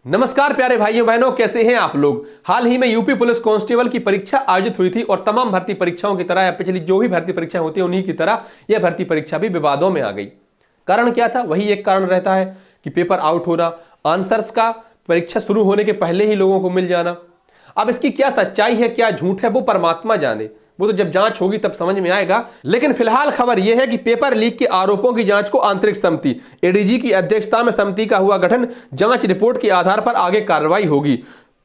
नमस्कार प्यारे भाइयों बहनों, कैसे हैं आप लोग। हाल ही में यूपी पुलिस कांस्टेबल की परीक्षा आयोजित हुई थी और तमाम भर्ती परीक्षाओं की तरह या पिछली जो भी भर्ती परीक्षा होती है उन्हीं की तरह यह भर्ती परीक्षा भी विवादों में आ गई। कारण क्या था? वही एक कारण रहता है कि पेपर आउट होना, आंसर्स का परीक्षा शुरू होने के पहले ही लोगों को मिल जाना। अब इसकी क्या सच्चाई है, क्या झूठ है, वो परमात्मा जाने, वो तो जब जांच होगी तब समझ में आएगा। लेकिन फिलहाल खबर यह है कि पेपर लीक के आरोपों की जांच को आंतरिक समिति एडीजी की अध्यक्षता में समिति का हुआ गठन, जांच रिपोर्ट के आधार पर आगे कार्रवाई होगी।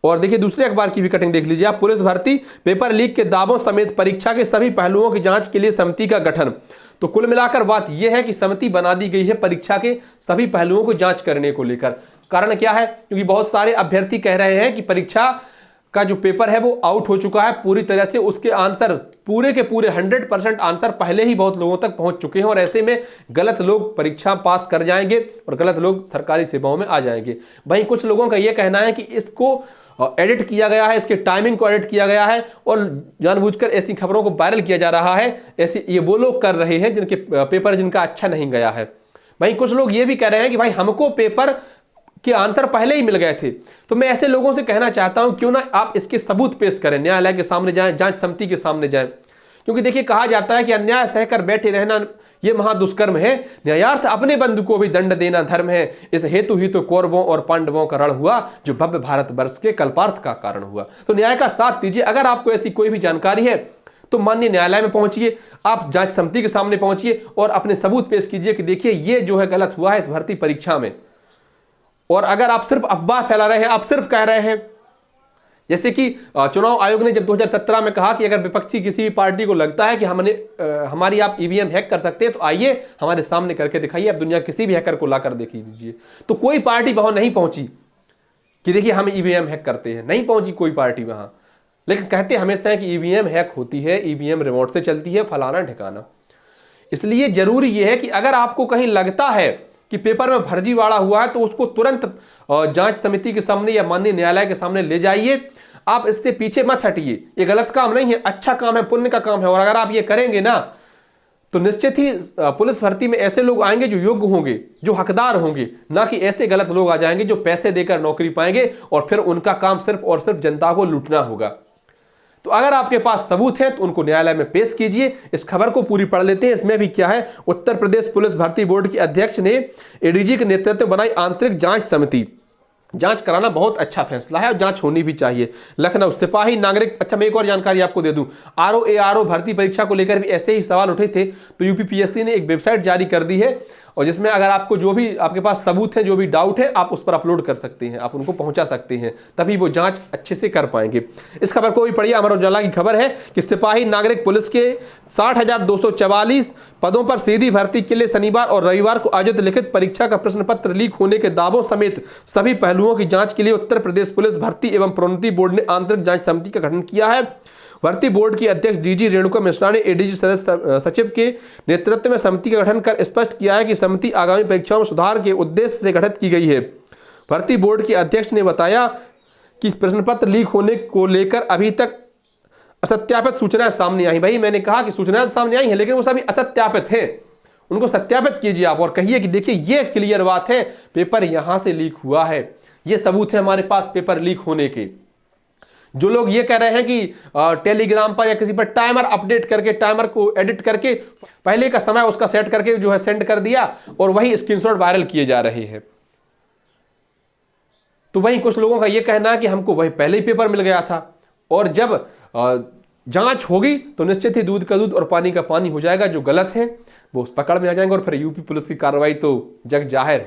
और देखिए दूसरे अखबार की भी कटिंग देख लीजिए आप, पुलिस भर्ती पेपर लीक के दावों समेत परीक्षा के सभी पहलुओं की जांच के लिए समिति का गठन। तो कुल मिलाकर बात यह है कि समिति बना दी गई है परीक्षा के सभी पहलुओं को जांच करने को लेकर। कारण क्या है? क्योंकि बहुत सारे अभ्यर्थी कह रहे हैं कि परीक्षा का जो पेपर है वो आउट हो चुका है पूरी तरह से, उसके आंसर पूरे के पूरे 100% आंसर पहले ही बहुत लोगों तक पहुंच चुके हैं और ऐसे में गलत लोग परीक्षा पास कर जाएंगे और गलत लोग सरकारी सेवाओं में आ जाएंगे। वहीं कुछ लोगों का यह कहना है कि इसको एडिट किया गया है, इसके टाइमिंग को एडिट किया गया है और जानबूझकर ऐसी खबरों को वायरल किया जा रहा है। ऐसे ये वो लोग कर रहे हैं जिनके पेपर जिनका अच्छा नहीं गया है। वहीं कुछ लोग ये भी कह रहे हैं कि भाई हमको पेपर के आंसर पहले ही मिल गए थे। तो मैं ऐसे लोगों से कहना चाहता हूं क्यों ना आप इसके सबूत पेश करें, न्यायालय के सामने जाएं, जांच समिति के सामने जाएं। क्योंकि देखिए कहा जाता है कि अन्याय सहकर बैठे रहना यह महादुष्कर्म है, न्यायार्थ अपने बंधु को भी दंड देना धर्म है। इस हेतु ही तो कौरवों और पांडवों का रण हुआ, जो भव्य भारतवर्ष के कल्पार्थ का कारण हुआ। तो न्याय का साथ दीजिए। अगर आपको ऐसी कोई भी जानकारी है तो माननीय न्यायालय में पहुंचिए, आप जांच समिति के सामने पहुंचिए और अपने सबूत पेश कीजिए कि देखिए ये जो है गलत हुआ है इस भर्ती परीक्षा में। और अगर आप सिर्फ अफवाह फैला रहे हैं, आप सिर्फ कह रहे हैं, जैसे कि चुनाव आयोग ने जब 2017 में कहा कि अगर विपक्षी किसी पार्टी को लगता है कि हमारी आप ईवीएम हैक कर सकते हैं तो आइए हमारे सामने करके दिखाइए। अब दुनिया किसी भी हैकर को लाकर देख लीजिए, तो कोई पार्टी वहां नहीं पहुंची कि देखिए हम ईवीएम हैक करते हैं, नहीं पहुंची कोई पार्टी वहां। लेकिन कहते हमेशा है कि ईवीएम हैक होती है, ईवीएम रिमोट से चलती है, फलाना ठिकाना। इसलिए जरूरी यह है कि अगर आपको कहीं लगता है कि पेपर में फर्जीवाड़ा हुआ है तो उसको तुरंत जांच समिति के सामने या माननीय न्यायालय के सामने ले जाइए। आप इससे पीछे मत हटिए, ये गलत काम नहीं है, अच्छा काम है, पुण्य का काम है। और अगर आप ये करेंगे ना तो निश्चित ही पुलिस भर्ती में ऐसे लोग आएंगे जो योग्य होंगे, जो हकदार होंगे, ना कि ऐसे गलत लोग आ जाएंगे जो पैसे देकर नौकरी पाएंगे और फिर उनका काम सिर्फ और सिर्फ जनता को लूटना होगा। तो अगर आपके पास सबूत है तो उनको न्यायालय में पेश कीजिए। इस खबर को पूरी पढ़ लेते हैं। इसमें भी क्या है, उत्तर प्रदेश पुलिस भर्ती बोर्ड के अध्यक्ष ने एडीजी के नेतृत्व में बनाई आंतरिक जांच समिति। जांच कराना बहुत अच्छा फैसला है और जांच होनी भी चाहिए। लखनऊ सिपाही नागरिक, अच्छा मैं एक और जानकारी आपको दे दूं, आरओ भर्ती परीक्षा को लेकर भी ऐसे ही सवाल उठे थे तो यूपीपीएससी ने एक वेबसाइट जारी कर दी है और जिसमें अगर आपको जो भी आपके पास सबूत है, जो भी डाउट है, आप उस पर अपलोड कर सकते हैं, आप उनको पहुंचा सकते हैं, तभी वो जांच अच्छे से कर पाएंगे। इस खबर को भी पढ़िए। अमर उजाला की खबर है कि सिपाही नागरिक पुलिस के 60,244 पदों पर सीधी भर्ती के लिए शनिवार और रविवार को आयोजित लिखित परीक्षा का प्रश्न पत्र लीक होने के दावों समेत सभी पहलुओं की जांच के लिए उत्तर प्रदेश पुलिस भर्ती एवं प्रोन्नति बोर्ड ने आंतरिक जांच समिति का गठन किया है। भर्ती बोर्ड की अध्यक्ष डीजी रेणुका मिश्रा ने एडीजी सदस्य सचिव के नेतृत्व में समिति का गठन कर स्पष्ट किया है कि समिति आगामी परीक्षाओं में सुधार के उद्देश्य से गठित की गई है। भर्ती बोर्ड के अध्यक्ष ने बताया कि प्रश्न पत्र लीक होने को लेकर अभी तक असत्यापित सूचनाएं सामने आई। भाई मैंने कहा कि सूचनाएं सामने आई हैं लेकिन वो सभी असत्यापित हैं, उनको सत्यापित कीजिए आप और कहिए कि देखिए ये क्लियर बात है, पेपर यहां से लीक हुआ है, ये सबूत है हमारे पास पेपर लीक होने के। जो लोग ये कह रहे हैं कि टेलीग्राम पर या किसी पर टाइमर अपडेट करके, टाइमर को एडिट करके पहले का समय उसका सेट करके जो है सेंड कर दिया और वही स्क्रीनशॉट वायरल किए जा रहे हैं। तो वहीं कुछ लोगों का यह कहना है कि हमको वही पहले ही पेपर मिल गया था और जब जांच होगी तो निश्चित ही दूध का दूध और पानी का पानी हो जाएगा। जो गलत है वो उस पकड़ में आ जाएंगे और फिर यूपी पुलिस की कार्रवाई तो जग जाहिर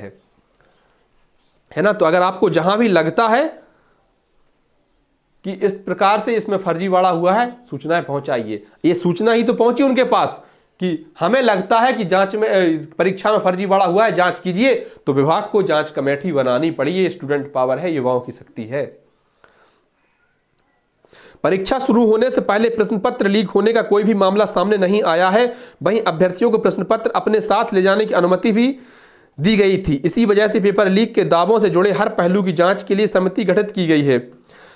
है ना। तो अगर आपको जहां भी लगता है कि इस प्रकार से इसमें फर्जीवाड़ा हुआ है, सूचनाएं पहुंचाइए। ये सूचना ही तो पहुंची उनके पास कि हमें लगता है कि जांच में परीक्षा में फर्जीवाड़ा हुआ है, जांच कीजिए। तो विभाग को जांच कमेटी बनानी पड़ी। ये स्टूडेंट पावर है, युवाओं की शक्ति है। परीक्षा शुरू होने से पहले प्रश्न पत्र लीक होने का कोई भी मामला सामने नहीं आया है। वहीं अभ्यर्थियों को प्रश्न पत्र अपने साथ ले जाने की अनुमति भी दी गई थी। इसी वजह से पेपर लीक के दावों से जुड़े हर पहलू की जांच के लिए समिति गठित की गई है।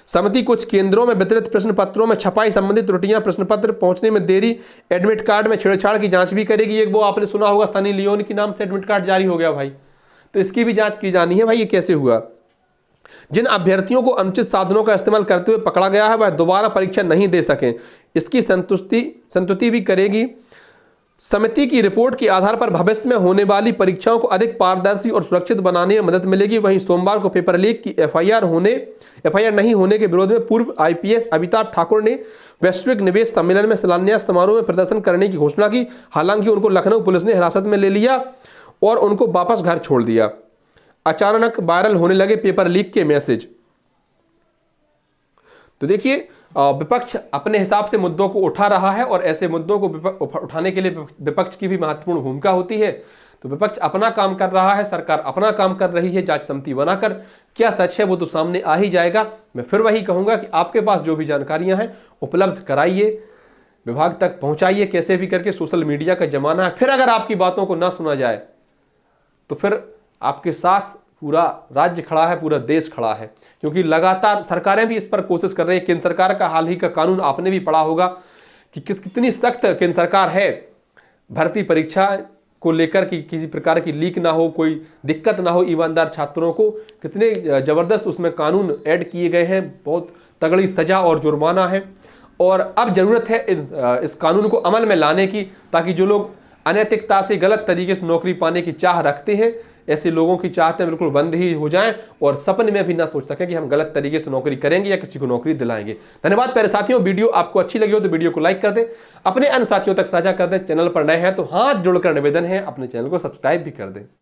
समिति कुछ केंद्रों में वितरित प्रश्न पत्रों में छपाई संबंधित त्रुटियां, प्रश्न पत्र पहुंचने में देरी, एडमिट कार्ड में छेड़छाड़ की जांच भी करेगी। एक वो आपने सुना होगा सनी लियोन के नाम से एडमिट कार्ड जारी हो गया भाई, तो इसकी भी जांच की जानी है भाई ये कैसे हुआ। जिन अभ्यर्थियों को अनुचित साधनों का इस्तेमाल करते हुए पकड़ा गया है वह दोबारा परीक्षा नहीं दे सकें, इसकी संतुष्टि भी करेगी। समिति की रिपोर्ट के आधार पर भविष्य में होने वाली परीक्षाओं को अधिक पारदर्शी और सुरक्षित बनाने में मदद मिलेगी। वहीं सोमवार को पेपर लीक की एफआईआर नहीं होने के विरोध में पूर्व आईपीएस अमिताभ ठाकुर ने वैश्विक निवेश सम्मेलन में शिलान्यास समारोह में प्रदर्शन करने की घोषणा की। हालांकि उनको लखनऊ पुलिस ने हिरासत में ले लिया और उनको वापस घर छोड़ दिया। अचानक वायरल होने लगे पेपर लीक के मैसेज। तो देखिए, विपक्ष अपने हिसाब से मुद्दों को उठा रहा है और ऐसे मुद्दों को उठाने के लिए विपक्ष की भी महत्वपूर्ण भूमिका होती है। तो विपक्ष अपना काम कर रहा है, सरकार अपना काम कर रही है जांच समिति बनाकर। क्या सच है वो तो सामने आ ही जाएगा। मैं फिर वही कहूंगा कि आपके पास जो भी जानकारियां हैं उपलब्ध कराइए, विभाग तक पहुंचाइए कैसे भी करके। सोशल मीडिया का जमाना है, फिर अगर आपकी बातों को ना सुना जाए तो फिर आपके साथ पूरा राज्य खड़ा है, पूरा देश खड़ा है। क्योंकि लगातार सरकारें भी इस पर कोशिश कर रही है। केंद्र सरकार का हाल ही का कानून आपने भी पढ़ा होगा कि कितनी सख्त केंद्र सरकार है भर्ती परीक्षा को लेकर कि किसी प्रकार की लीक ना हो, कोई दिक्कत ना हो ईमानदार छात्रों को। कितने जबरदस्त उसमें कानून ऐड किए गए हैं, बहुत तगड़ी सजा और जुर्माना है। और अब जरूरत है इस कानून को अमल में लाने की, ताकि जो लोग अनैतिकता से गलत तरीके से नौकरी पाने की चाह रखते हैं, ऐसे लोगों की चाहते हैं बिल्कुल बंद ही हो जाएं और सपने में भी ना सोच सकें कि हम गलत तरीके से नौकरी करेंगे या किसी को नौकरी दिलाएंगे। धन्यवाद प्यारे साथियों। वीडियो आपको अच्छी लगी हो तो वीडियो को लाइक कर दें, अपने अन्य साथियों तक साझा कर दें। चैनल पर नए हैं तो हाथ जोड़कर निवेदन है अपने चैनल को सब्सक्राइब भी कर दें।